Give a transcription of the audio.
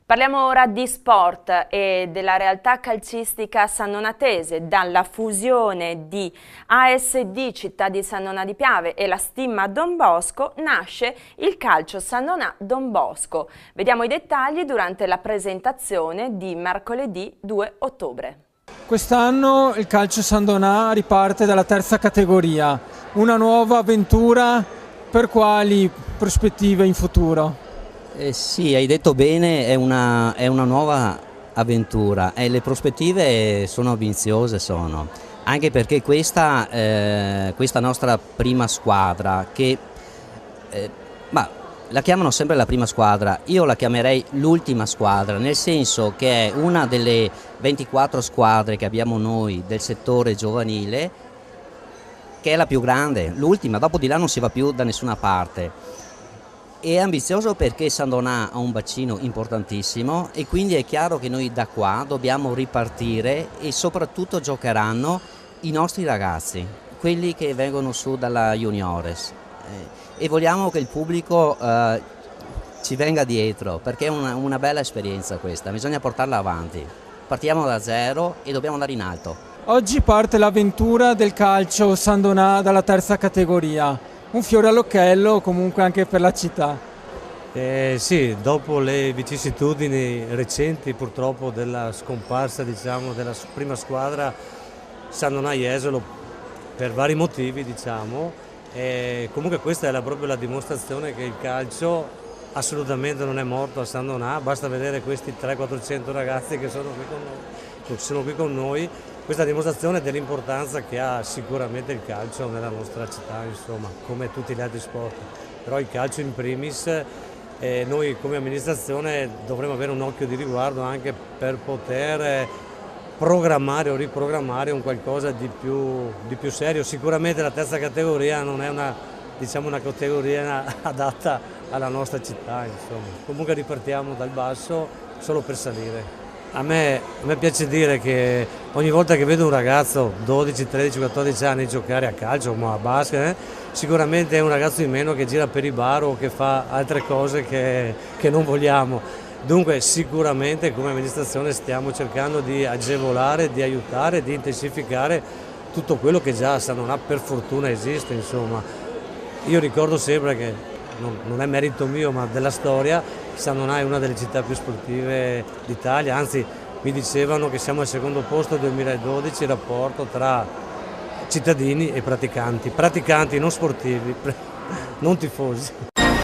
Parliamo ora di sport e della realtà calcistica sannonatese. Dalla fusione di ASD Città di Sannona di Piave e la Stimma Don Bosco nasce il calcio Sannonà Don Bosco. Vediamo i dettagli durante la presentazione di mercoledì 2 ottobre. Quest'anno il calcio Sannonà riparte dalla terza categoria, una nuova avventura. Per quali prospettive in futuro? Sì, hai detto bene, è una nuova avventura e le prospettive sono ambiziose, anche perché questa nostra prima squadra, che la chiamano sempre la prima squadra, io la chiamerei l'ultima squadra, nel senso che è una delle 24 squadre che abbiamo noi del settore giovanile, che è la più grande, l'ultima, dopo di là non si va più da nessuna parte. È ambizioso perché Sannonà ha un bacino importantissimo e quindi è chiaro che noi da qua dobbiamo ripartire e soprattutto giocheranno i nostri ragazzi, quelli che vengono su dalla Juniores, e vogliamo che il pubblico ci venga dietro perché è una bella esperienza questa, bisogna portarla avanti. Partiamo da zero e dobbiamo andare in alto. Oggi parte l'avventura del calcio Sannonà dalla terza categoria. Un fiore all'occhiello comunque anche per la città. Sì, dopo le vicissitudini recenti purtroppo della scomparsa della prima squadra Sannonà Jesolo per vari motivi, comunque questa è proprio la dimostrazione che il calcio assolutamente non è morto a Sannonà, basta vedere questi 300-400 ragazzi che sono qui con noi. Questa dimostrazione dell'importanza che ha sicuramente il calcio nella nostra città, come tutti gli altri sport. Però il calcio in primis, noi come amministrazione dovremo avere un occhio di riguardo anche per poter programmare o riprogrammare un qualcosa di più serio. Sicuramente la terza categoria non è una categoria adatta alla nostra città, Comunque ripartiamo dal basso solo per salire. A me piace dire che ogni volta che vedo un ragazzo 12, 13, 14 anni giocare a calcio o a basket, sicuramente è un ragazzo in meno che gira per i bar o che fa altre cose che non vogliamo. Dunque sicuramente come amministrazione stiamo cercando di agevolare, di aiutare, di intensificare tutto quello che già a Sannonà per fortuna esiste. Io ricordo sempre che non è merito mio ma della storia, Sannonà è una delle città più sportive d'Italia, anzi mi dicevano che siamo al secondo posto nel 2012 il rapporto tra cittadini e praticanti non sportivi, non tifosi.